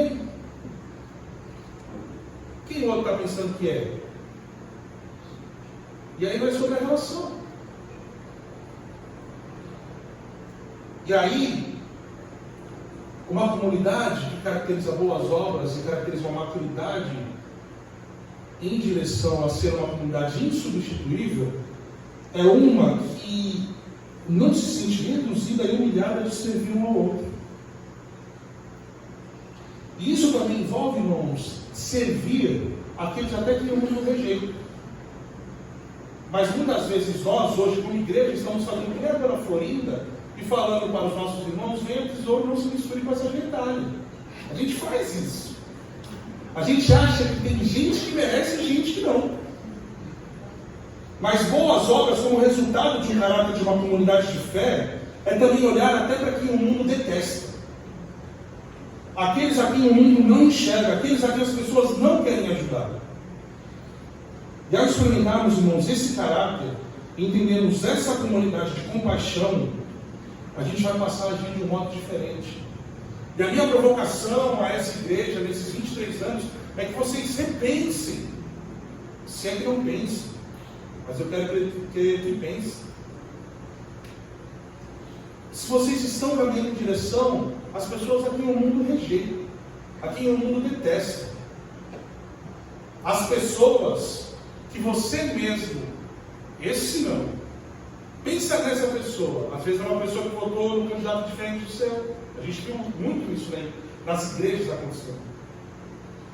ninguém. Quem o outro está pensando que é? E aí vai sobre a relação. E aí, uma comunidade que caracteriza boas obras e caracteriza uma maturidade em direção a ser uma comunidade insubstituível, é uma que não se sente reduzida e humilhada de servir um ao outro. E isso também envolve, irmãos, servir aqueles até que o mundo rejeita. Mas muitas vezes nós, hoje, como igreja, estamos fazendo primeiro pela Florinda e falando para os nossos irmãos: venham, tesouro, não se misture com essa gentalha. A gente faz isso. A gente acha que tem gente que merece e gente que não. Mas boas obras, como resultado de um caráter de uma comunidade de fé, é também olhar até para quem o mundo detesta. Aqueles a quem o mundo não enxerga, aqueles a quem as pessoas não querem ajudar. E ao experimentarmos, irmãos, esse caráter, entendermos essa comunidade de compaixão, a gente vai passar a agir de um modo diferente. E a minha provocação a essa igreja, nesses 23 anos, é que vocês repensem. Se é que não pensem, mas eu quero que pensem. Se vocês estão caminhando em direção às pessoas a quem o mundo rejeita, a quem o mundo detesta, as pessoas que você mesmo, esse não, pensa nessa pessoa. Às vezes é uma pessoa que votou no candidato diferente do seu. A gente viu muito isso, né, nas igrejas acontecendo.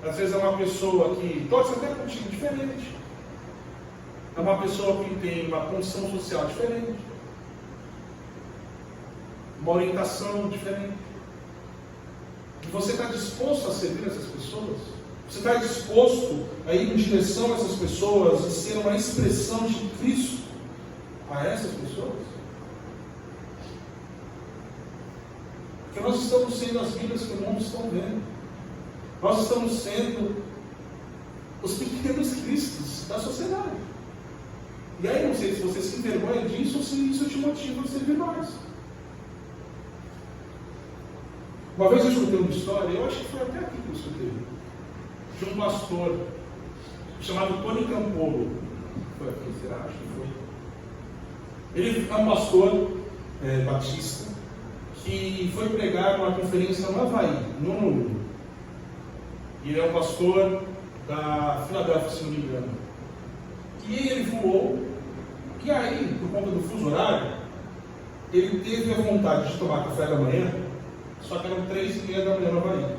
Às vezes é uma pessoa que torce até com um time diferente. É uma pessoa que tem uma condição social diferente, uma orientação diferente. E você está disposto a servir essas pessoas? Você está disposto a ir em direção a essas pessoas e ser uma expressão de Cristo a essas pessoas? Porque nós estamos sendo as vidas que o mundo está vendo. Nós estamos sendo os pequenos cristos da sociedade. E aí não sei se você se envergonha disso ou se isso te motiva a servir mais. Uma vez eu escutei uma história, eu acho que foi até aqui que eu escutei, de um pastor chamado Tony Campolo. Foi aqui, será? Acho que foi. Ele é um pastor batista que foi pregar numa conferência no Havaí, no Honolulu. E ele é um pastor da Filadélfia, se não me engano. E ele voou, e aí, por conta do fuso horário, ele teve a vontade de tomar café da manhã, só que eram 3h30 da manhã no Havaí.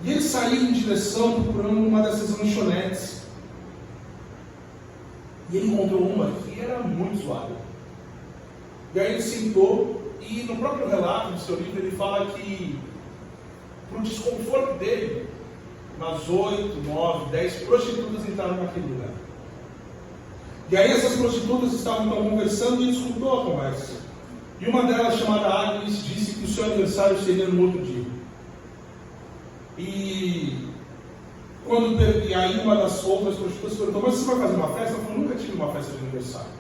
E ele saiu em direção procurando uma dessas lanchonetes. E ele encontrou uma que era muito suave. E aí ele sentou, e no próprio relato do seu livro ele fala que, para o desconforto dele, umas 8, 9, 10 prostitutas entraram naquele lugar. E aí essas prostitutas estavam então conversando e ele escutou a conversa. E uma delas, chamada Agnes, disse que o seu aniversário seria no outro dia. E aí uma das outras prostitutas perguntou: mas você vai fazer uma festa? Ela falou: nunca tive uma festa de aniversário.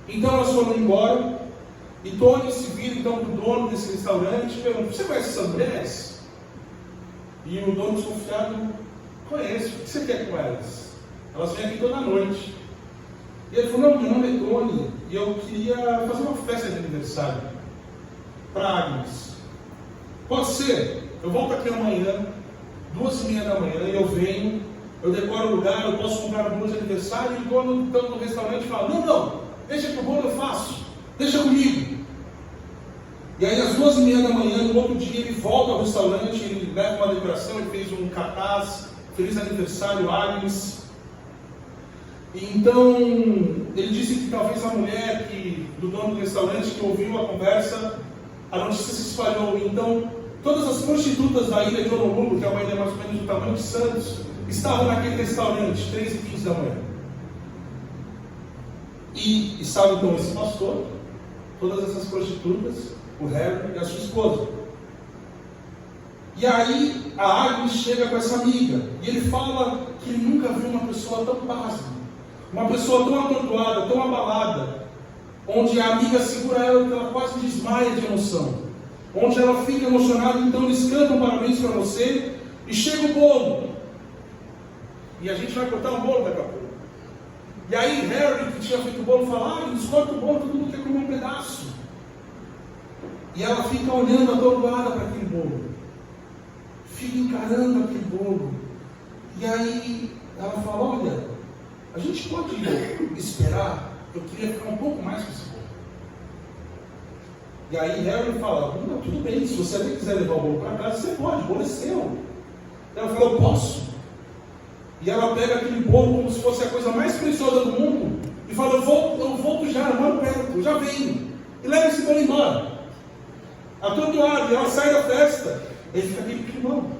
Então elas foram embora, e Tony se vira então para o dono desse restaurante e pergunta: você conhece essas mulheres? E o dono desconfiado: conheço. O que você quer com elas? Elas vêm aqui toda noite. E ele falou: não, meu nome é Tony, e eu queria fazer uma festa de aniversário para Agnes. Pode ser? Eu volto aqui amanhã, 2h30 da manhã, e eu venho, eu decoro o lugar, eu posso comprar o bolo de aniversário, e o dono do restaurante fala: não, deixa que o bolo eu faço, deixa comigo. E aí às 2h30 da manhã, no outro dia, ele volta ao restaurante, ele leva uma decoração, ele fez um cartaz: feliz aniversário, Agnes. E então, ele disse que talvez a mulher do dono do restaurante que ouviu a conversa, a notícia se espalhou. Então, todas as prostitutas da ilha de Honolulu, que é uma ilha mais ou menos do tamanho de Santos, estavam naquele restaurante, 3h15 da manhã. E estava então esse pastor, todas essas prostitutas, o Harry e a sua esposa. E aí, a Agnes chega com essa amiga, e ele fala que ele nunca viu uma pessoa tão pasma, uma pessoa tão atordoada, tão abalada, onde a amiga segura ela e ela quase desmaia de emoção. onde ela fica emocionada, então eles cantam parabéns para você, e chega o bolo. E a gente vai cortar o bolo daqui a pouco. E aí Harry, que tinha feito o bolo, fala, eles cortam o bolo, todo mundo quer comer um pedaço. E ela fica olhando atordoada para aquele bolo. Fica encarando aquele bolo. E aí ela fala, olha, a gente pode esperar, eu queria ficar um pouco mais com esse bolo. E aí Harry fala, não, tudo bem, se você nem quiser levar o bolo para casa, você pode, o bolo é seu. Ela fala, eu posso. E ela pega aquele bolo como se fosse a coisa mais preciosa do mundo e fala, eu volto já, eu moro perto, eu já venho. E leva esse bolo embora. Atordoado, e ela sai da festa. Ele fica aquele climão.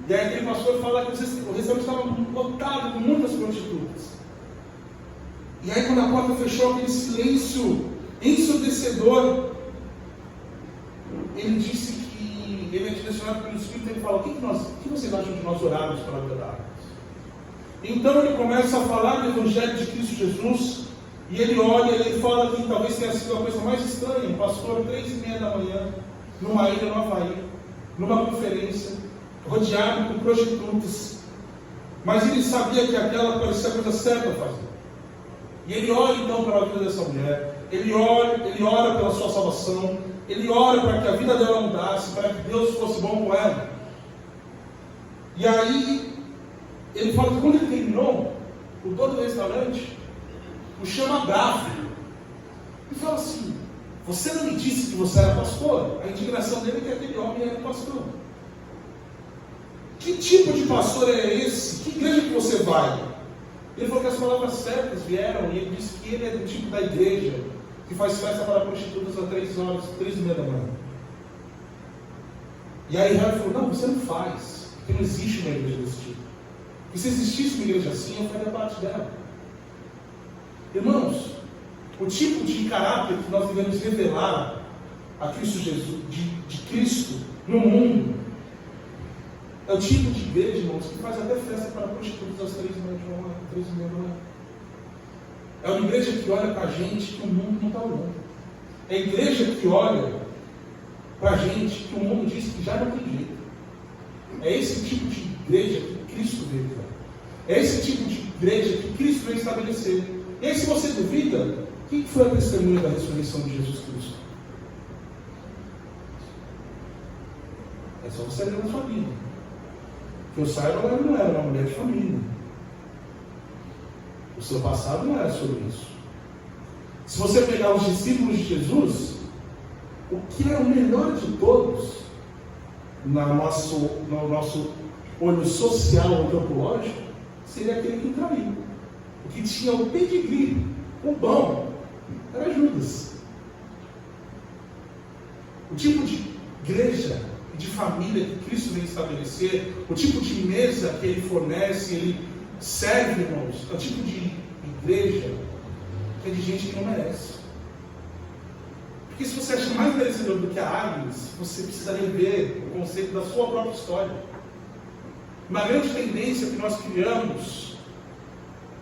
E aí aquele pastor fala que o restaurante estava lotado com muitas prostitutas. E aí quando a porta fechou, aquele silêncio ensurdecedor, ele disse que ele é direcionado pelo Espírito, ele fala, o que vocês acham de nós orarmos para adorarmos? Então ele começa a falar do Evangelho de Cristo Jesus, e ele olha e ele fala que talvez tenha sido a coisa mais estranha, um pastor 3:30 da manhã, numa ilha no Havaí, numa conferência, rodeado por prostitutas, mas ele sabia que aquela parecia a coisa certa a fazer. E ele olha então para a vida dessa mulher, ele ora pela sua salvação, ele ora para que a vida dela mudasse, para que Deus fosse bom com ela. E aí, ele fala que quando ele terminou, o dono do restaurante o chama bravo e fala assim, você não me disse que você era pastor? A indignação dele é que aquele homem era um pastor. Que tipo de pastor é esse? Que igreja que você vai? Ele falou que as palavras certas vieram e ele disse que ele é do tipo da igreja que faz festa para prostitutas às 3:30 da manhã. E aí Harry falou, não, você não faz, porque não existe uma igreja desse tipo. E se existisse uma igreja assim, eu faria parte dela. Irmãos, o tipo de caráter que nós devemos revelar a Cristo Jesus, de Cristo no mundo, é o tipo de igreja, irmãos, que faz até festa para prostitutas às 3:30 da manhã. É uma igreja que olha para a gente que o mundo não está olhando. É a igreja que olha para a gente que o mundo diz que já não tem jeito. É esse tipo de igreja que Cristo veio criar. É esse tipo de igreja que Cristo veio estabelecer. E aí, se você duvida, quem foi a testemunha da ressurreição de Jesus Cristo? É só você ler na sua Bíblia. Que eu saiba, ela não era uma mulher de família. O seu passado não era sobre isso. Se você pegar os discípulos de Jesus, o que era o melhor de todos, no nosso olho social antropológico, seria aquele que traiu. O que tinha o pedigree, o bom, era Judas. O tipo de igreja e de família que Cristo vem estabelecer, o tipo de mesa que Ele fornece, Ele serve, irmãos, é o tipo de igreja que é de gente que não merece. Porque se você acha mais merecedor do que a Agnes, você precisaria ver o conceito da sua própria história. Uma grande tendência que nós criamos,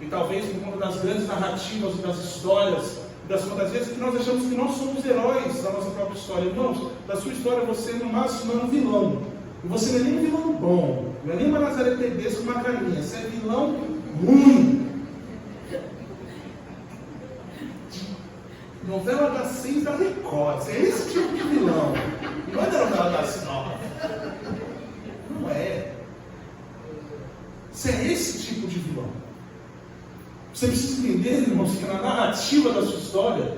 e talvez por conta das grandes narrativas, das histórias, das fantasias, é que nós achamos que nós somos heróis da nossa própria história. Irmãos, da sua história você no máximo é um vilão. E você não é nem um vilão bom, não é nem uma Nazaré Tedesco com uma carinha, você é vilão ruim. Novela das 6 da Record, você é esse tipo de vilão. Não é da novela das 9. Não é. Você é esse tipo de vilão. Você precisa entender, irmãos, que na narrativa da sua história,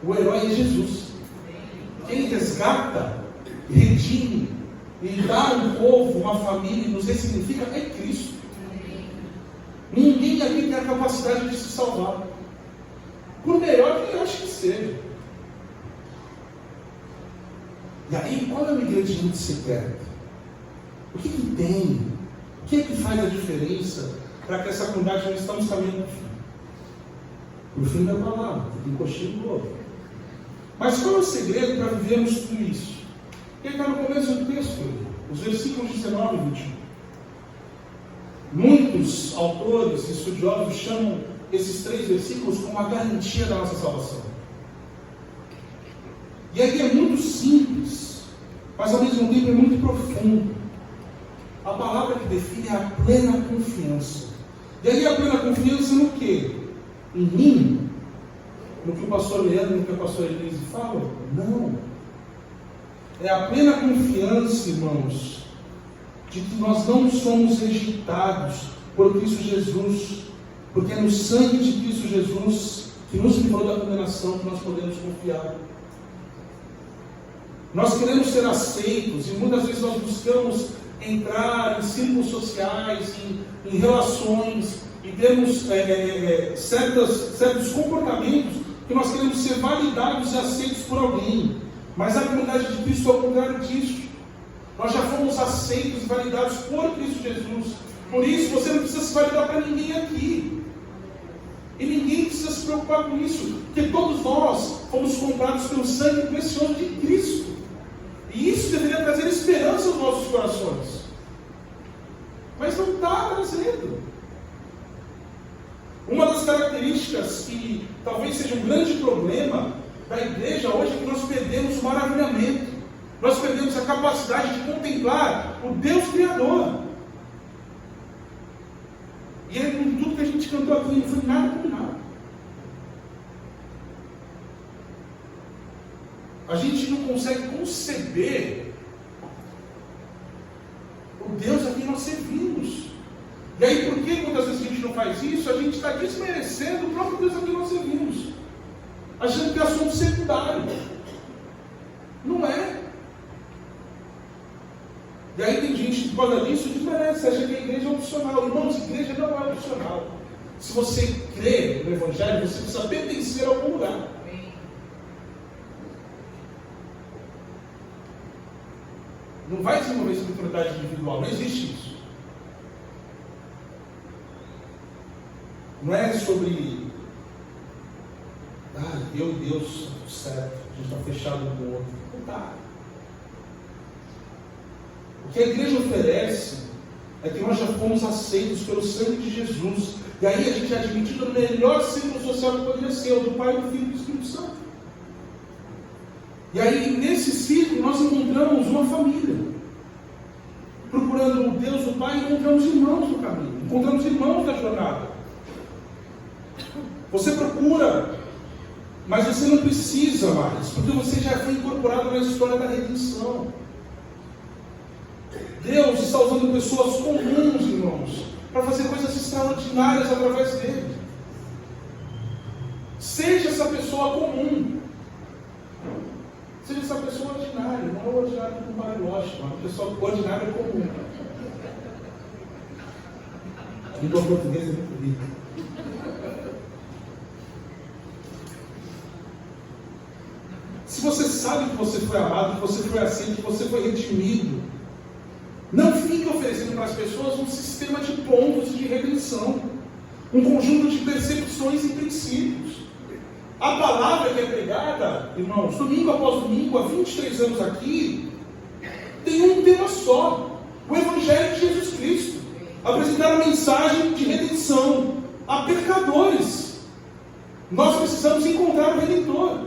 o herói é Jesus. Quem resgata, redime e dá um povo, uma família, e nos ressignifica é Cristo. Ninguém aqui tem a capacidade de se salvar. Por melhor que eu acho que seja. E aí, qual é uma igreja muito secreta? O que tem? O que é que faz a diferença para que essa comunidade não estamos caminhando para o fim da palavra, tem coxinha do outro. Mas qual é o segredo para vivermos tudo isso? Ele está no começo do texto, os versículos 19 e 21. Muitos autores e estudiosos chamam esses 3 versículos como a garantia da nossa salvação. E aí é muito simples mas ao mesmo tempo é muito profundo. A palavra que define é a plena confiança. E aí a plena confiança no quê? Em mim? No que o pastor Leandro, no que a pastora Elise fala? Não. É a plena confiança, irmãos, de que nós não somos rejeitados por Cristo Jesus, porque é no sangue de Cristo Jesus que nos livrou da condenação que nós podemos confiar. Nós queremos ser aceitos e muitas vezes nós buscamos entrar em círculos sociais, em relações, e temos certos comportamentos que nós queremos ser validados e aceitos por alguém. Mas a comunidade de Cristo é o contrário disso. Nós já fomos aceitos e validados por Cristo Jesus. Por isso você não precisa se validar para ninguém aqui. E ninguém precisa se preocupar com isso, porque todos nós fomos comprados pelo sangue precioso de Cristo. E isso deveria trazer esperança aos nossos corações. Mas não está trazendo. Uma das características que talvez seja um grande problema da igreja hoje é que nós perdemos o maravilhamento. Nós perdemos a capacidade de contemplar o Deus Criador. E em tudo que a gente cantou aqui, não foi nada combinado. A gente não consegue conceber o Deus a quem nós servimos. E aí, por que muitas vezes a gente não faz isso? A gente está desmerecendo o próprio Deus a quem nós servimos, achando que é assunto secundário. Não é. E aí tem gente que, por causa disso, desmerece, acha que a igreja é opcional. Irmãos, a igreja não é opcional. Se você crê no Evangelho, você precisa pertencer a algum lugar. Não vai desenvolver espiritualidade individual, não existe isso. Não é sobre eu e Deus, certo, a gente está fechado um com o outro. Não está. O que a igreja oferece é que nós já fomos aceitos pelo sangue de Jesus. E aí a gente é admitido no melhor círculo social que poderia ser, o do Pai, do Filho e do Espírito Santo. E aí nesse círculo nós encontramos uma família. Procurando o Deus, o Pai, encontramos irmãos no caminho. Encontramos irmãos na jornada. Você procura, mas você não precisa mais, porque você já foi incorporado na história da redenção. Deus está usando pessoas comuns, irmãos, para fazer coisas extraordinárias através dele. Seja essa pessoa comum. Seja essa pessoa ordinária, não é ordinária com bariloche, mas a pessoa ordinária é comum. A língua portuguesa é muito rica. Se você sabe que você foi amado, que você foi aceito, que você foi redimido, não fique oferecendo para as pessoas um sistema de pontos de redenção, um conjunto de percepções e princípios. A palavra que é pregada, irmãos, domingo após domingo, há 23 anos aqui, tem um tema só: o Evangelho de Jesus Cristo. Apresentar a mensagem de redenção a pecadores. Nós precisamos encontrar o Redentor.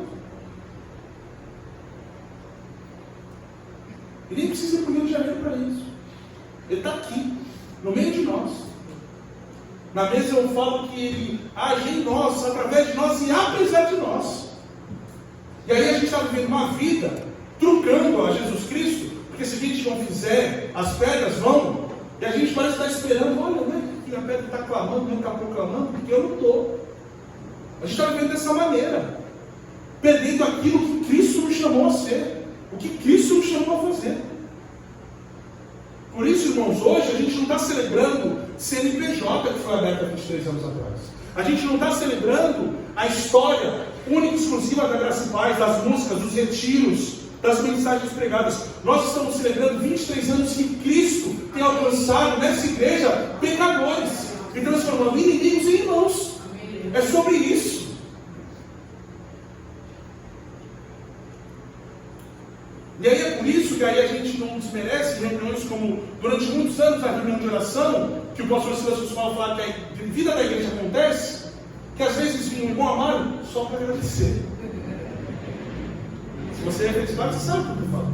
Ele nem precisa ir para o Rio de Janeiro para isso. Ele está aqui, no meio de nós. Na mesa eu falo que ele age em nós, através de nós e apesar de nós. E aí a gente está vivendo uma vida trucando a Jesus Cristo, porque se a gente não fizer, as pedras vão, e a gente parece estar esperando, olha, né, que a pedra está clamando, não está proclamando, porque eu não estou. A gente está vivendo dessa maneira, perdendo aquilo que Cristo nos chamou a ser, o que Cristo nos chamou a fazer. Por isso, irmãos, hoje a gente não está celebrando CNPJ que foi aberta há 23 anos atrás. A gente não está celebrando a história única e exclusiva da Graça e Paz, das músicas, dos retiros, das mensagens pregadas. Nós estamos celebrando 23 anos que Cristo tem alcançado nessa igreja pecadores e transformando inimigos em irmãos. É sobre isso. E aí é por isso que aí a gente não desmerece reuniões como, durante muitos anos, a reunião de oração, que o pastor Silas fala que a vida da igreja acontece, que às vezes vinha um irmão amado só para agradecer. Se você é acreditado, você sabe o que eu falo.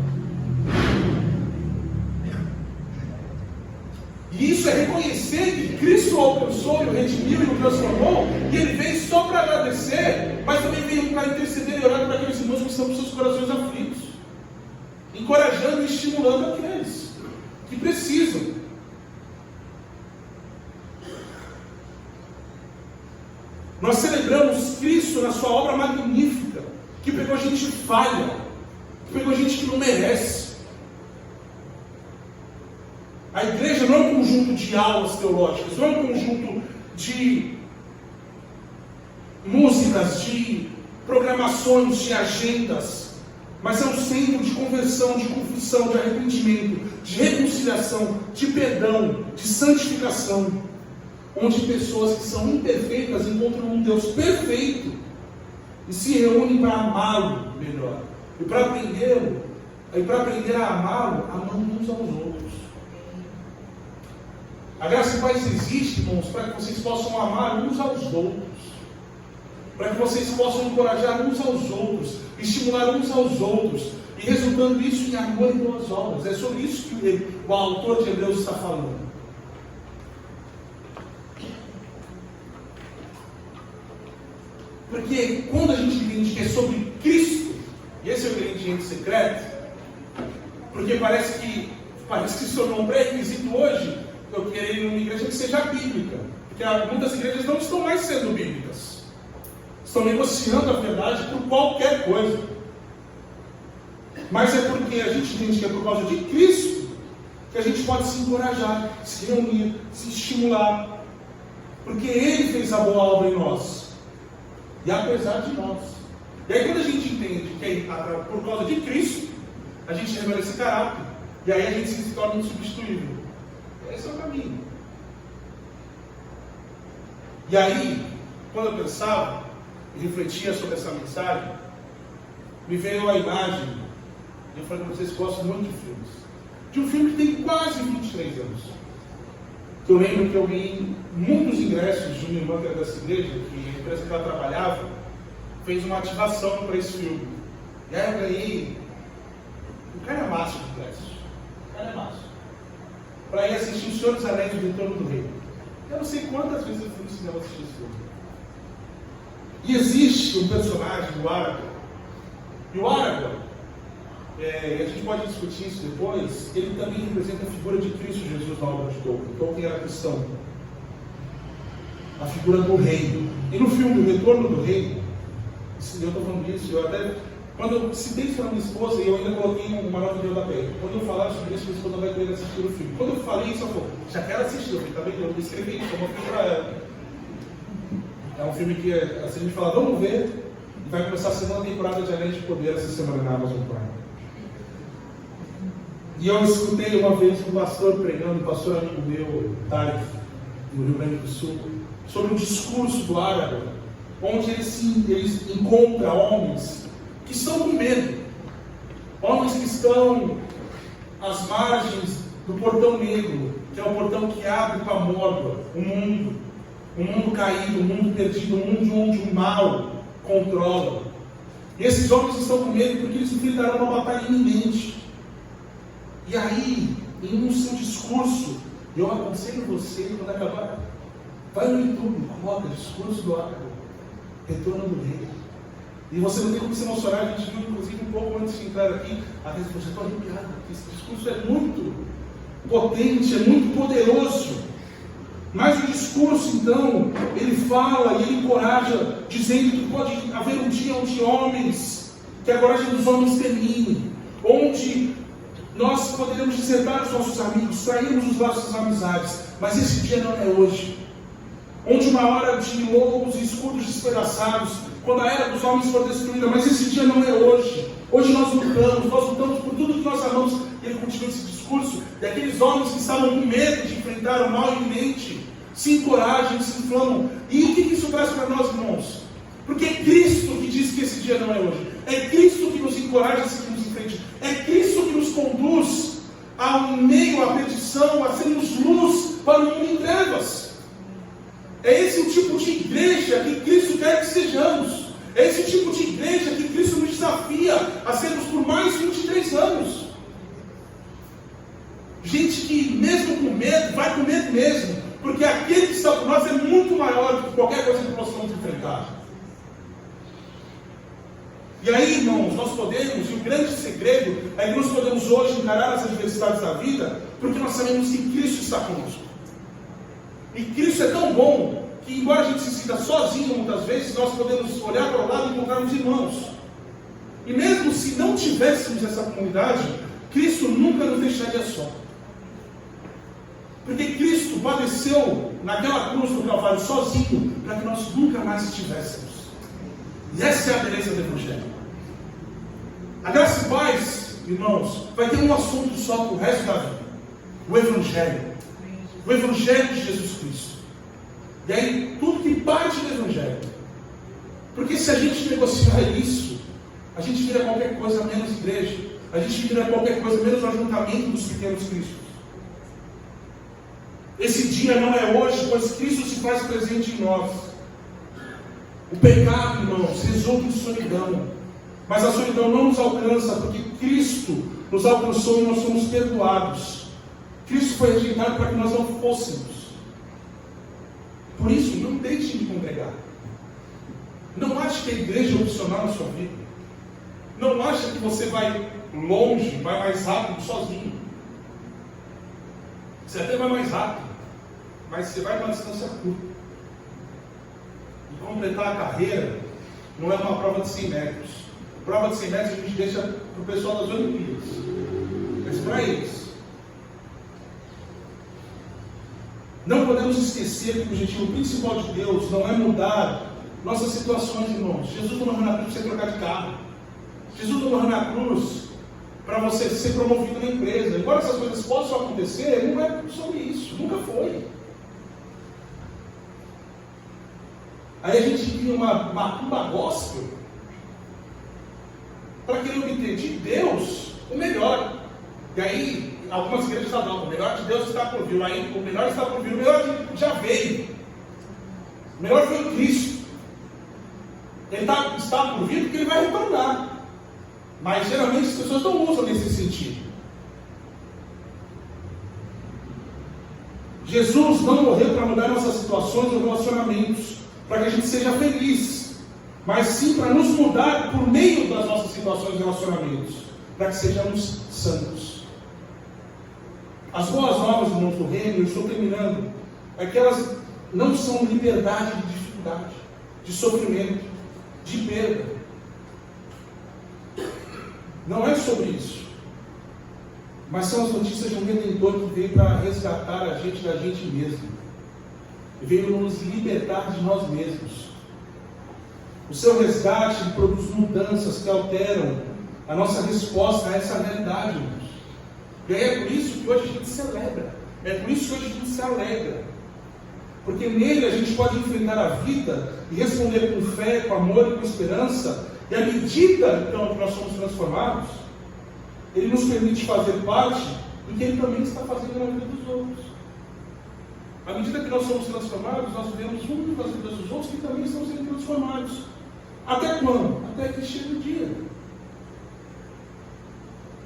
E isso é reconhecer que Cristo o alcançou, e o redimiu e o transformou, e ele veio só para agradecer, mas também veio para interceder e orar por aqueles irmãos que estão com seus corações aflitos, encorajando e estimulando aqueles que precisam. Nós celebramos Cristo na sua obra magnífica, que pegou gente falha, que pegou gente que não merece. A igreja não é um conjunto de aulas teológicas, não é um conjunto de músicas, de programações, de agendas, mas é um centro de conversão, de confissão, de arrependimento, de reconciliação, de perdão, de santificação, onde pessoas que são imperfeitas encontram um Deus perfeito e se reúnem para amá-lo melhor, e para aprender a amá-lo, amando uns aos outros. A graça e paz existe, irmãos, para que vocês possam amar uns aos outros, para que vocês possam encorajar uns aos outros, estimular uns aos outros, e resultando isso em amor e boas obras. É sobre isso que o autor de Hebreus está falando. Porque quando a gente entende que é sobre Cristo, e esse é o ingrediente secreto, porque parece que se tornou um pré-requisito hoje, eu queria ir numa igreja que seja bíblica, porque muitas igrejas não estão mais sendo bíblicas, estão negociando a verdade por qualquer coisa, mas é porque a gente entende que é por causa de Cristo que a gente pode se encorajar, se reunir, se estimular, porque Ele fez a boa obra em nós, e apesar de nós. E aí quando a gente entende que é por causa de Cristo, a gente revela esse caráter, e aí a gente se torna insubstituível. Esse é o caminho. E aí, quando eu pensava e refletia sobre essa mensagem, me veio a imagem, eu falei para vocês que gostam muito de filmes, de um filme que tem quase 23 anos. Eu lembro que eu ganhei muitos ingressos de uma irmã dessa igreja, que a empresa que ela trabalhava fez uma ativação para esse filme. E aí eu ganhei um calhamaço de ingressos. Calhamaço. Para ir assistir O Senhor dos Anéis e o Retorno do Rei. Eu não sei quantas vezes eu fui no cinema assistir esse filme. E existe um personagem, o Aragorn. E o Aragorn, a gente pode discutir isso depois, ele também representa a figura de Cristo Jesus na obra de Tolkien. Tolkien era cristão. A figura do rei. E no filme O Retorno do Rei, eu estou falando isso, eu até... Quando eu citei isso para minha esposa, eu ainda coloquei uma nota de rodapé. Quando eu falar sobre isso, minha esposa vai querer assistir o filme. Quando eu falei isso, ela falou, já quero assistir. Eu falei, tá bem, eu escrevi isso, eu mostrei para ela. É um filme que, assim, a gente fala, vamos ver, e vai começar a segunda temporada de Anéis de Poder essa semana na Amazon Prime. E eu escutei uma vez um pastor pregando, um pastor amigo meu, Tarek, do Rio Grande do Sul, sobre o discurso do Aragorn, onde ele encontra homens que estão com medo, homens que estão às margens do portão negro, que é o portão que abre para a Mordor, o mundo caído, o mundo perdido, o mundo onde o mal controla. E esses homens estão com medo porque eles enfrentarão uma batalha iminente. E aí, em um seu discurso, eu aconselho você, quando acabar, vai no YouTube, coloca discurso do Aragorn, Retorno do Rei. E você não tem como se emocionar. A gente viu, inclusive, um pouco antes de entrar aqui, a gente falou, você está arrepiado, porque esse discurso é muito potente, é muito poderoso. Mas o discurso, então, ele fala e ele encoraja, dizendo que pode haver um dia onde homens, que a coragem dos homens termine, onde nós poderemos desertar os nossos amigos, trairmos os laços das amizades, mas esse dia não é hoje. Onde uma hora de lobos e escudos despedaçados, quando a era dos homens for destruída, mas esse dia não é hoje. Hoje nós lutamos por tudo que nós amamos. Ele continua esse discurso, e aqueles homens que estavam com medo de enfrentar o mal iminente, se encorajam, se inflamam. E o que isso traz para nós, irmãos? Porque é Cristo que diz que esse dia não é hoje. É Cristo que nos encoraja a seguirmos em frente. É Cristo que nos conduz ao meio, à perdição, a sermos luz para o mundo em trevas. É esse o tipo de igreja que Cristo quer que sejamos. É esse tipo de igreja que Cristo nos desafia a sermos por mais 23 anos. Gente que mesmo com medo, vai com medo mesmo, porque aquele que está por nós é muito maior do que qualquer coisa que possamos enfrentar. E aí, irmãos, nós podemos, e o grande segredo é que nós podemos hoje encarar as adversidades da vida, porque nós sabemos que Cristo está conosco. E Cristo é tão bom, que embora a gente se sinta sozinho muitas vezes, nós podemos olhar para o lado e encontrarmos irmãos. E mesmo se não tivéssemos essa comunidade, Cristo nunca nos deixaria só. Porque Cristo padeceu naquela cruz do Calvário sozinho, para que nós nunca mais estivéssemos. E essa é a beleza do Evangelho. A graça e paz, irmãos, vai ter um assunto só para o resto da vida: o Evangelho. O Evangelho de Jesus Cristo. E aí, tudo que parte do Evangelho. Porque se a gente negociar isso, a gente vira qualquer coisa menos igreja. A gente vira qualquer coisa menos o ajuntamento dos pequenos cristos. Esse dia não é hoje, pois Cristo se faz presente em nós. O pecado, irmãos, resulta em solidão. Mas a solidão não nos alcança, porque Cristo nos alcançou e nós somos perdoados. Cristo foi rejeitado para que nós não fôssemos. Por isso, não deixe de congregar. Não ache que a igreja é opcional na sua vida. Não ache que você vai longe, vai mais rápido sozinho. Você até vai mais rápido, mas você vai uma distância curta. E completar a carreira não é uma prova de 100 metros. A prova de 100 metros a gente deixa para o pessoal das Olimpíadas. Mas para eles. Não podemos esquecer que o objetivo principal de Deus não é mudar nossas situações, irmãos. Jesus não morreu na cruz para você trocar de carro. Jesus não morreu na cruz para você ser promovido na empresa. Embora essas coisas possam acontecer, não é sobre isso. Nunca foi. Aí a gente cria uma macumba gospel para querer obter de Deus o melhor. E aí, algumas igrejas falam, o melhor de Deus está por vir. Aí, o melhor está por vir, o melhor já veio. O melhor foi o Cristo. Ele está por vir porque ele vai retornar. Mas geralmente as pessoas não usam nesse sentido. Jesus não morreu para mudar nossas situações ou relacionamentos, para que a gente seja feliz, mas sim para nos mudar por meio das nossas situações e relacionamentos, para que sejamos santos. As boas novas, irmãos do reino, eu estou terminando, é que elas não são liberdade de dificuldade, de sofrimento, de perda. Não é sobre isso. Mas são as notícias de um Redentor que veio para resgatar a gente da gente mesmo. Veio nos libertar de nós mesmos. O seu resgate produz mudanças que alteram a nossa resposta a essa realidade, irmãos. E aí é por isso que hoje a gente celebra. É por isso que hoje a gente se alegra. Porque nele a gente pode enfrentar a vida e responder com fé, com amor e com esperança. E à medida, então, que nós somos transformados, ele nos permite fazer parte do que ele também está fazendo na vida dos outros. À medida que nós somos transformados, nós vivemos um das vidas dos outros que também estão sendo transformados. Até quando? Até que chegue o dia.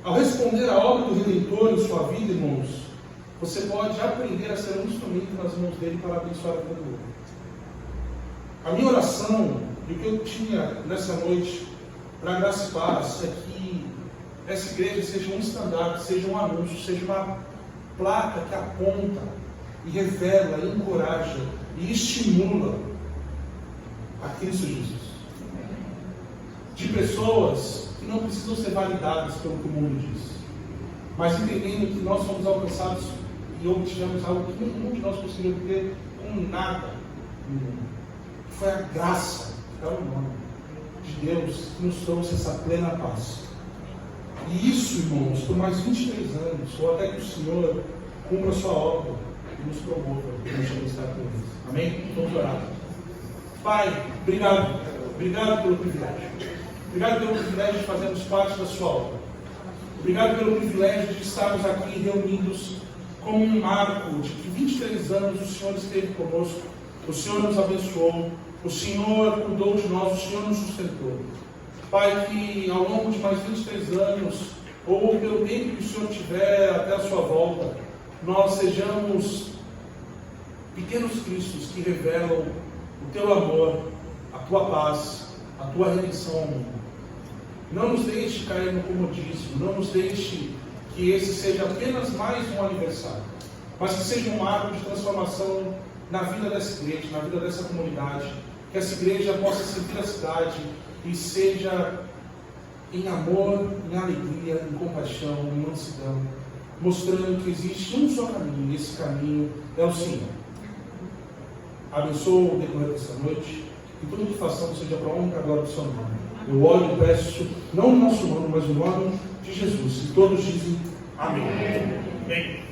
Ao responder à obra do Redentor em sua vida, irmãos, você pode aprender a ser um instrumento nas mãos dele para abençoar a vida do outro. A minha oração, e o que eu tinha nessa noite, para graça e paz, é que essa igreja seja um estandarte, seja um anúncio, seja uma placa que aponta e revela, e encoraja e estimula a Cristo Jesus. De pessoas que não precisam ser validadas pelo que o mundo diz, mas entendendo que nós fomos alcançados e obtivemos algo que nenhum de nós conseguiu obter com nada no mundo. Foi a graça, é o nome de Deus que nos trouxe essa plena paz. E isso, irmãos, por mais 23 anos, ou até que o Senhor cumpra a sua obra e nos promova e nos chame a estar com eles. Amém? Vamos orar. Pai, obrigado. Obrigado pelo privilégio. Obrigado pelo privilégio de fazermos parte da sua obra. Obrigado pelo privilégio de estarmos aqui reunidos como um marco de que 23 anos o Senhor esteve conosco, o Senhor nos abençoou, o Senhor cuidou de nós, o Senhor nos sustentou. Pai, que ao longo de mais 23 anos ou pelo tempo que o Senhor tiver até a sua volta, nós sejamos pequenos cristos que revelam o teu amor, a tua paz, a tua redenção ao mundo. Não nos deixe cair no comodismo, não nos deixe que esse seja apenas mais um aniversário, mas que seja um marco de transformação na vida dessa igreja, na vida dessa comunidade, que essa igreja possa servir a cidade e seja em amor, em alegria, em compaixão, em mansidão, mostrando que existe um só caminho, e esse caminho é o Senhor. Abençoa o decorrer desta noite, e tudo que façamos seja para a honra e para a glória do seu nome. Eu oro e peço, não no nosso nome, mas no nome de Jesus. E todos dizem amém. Amém.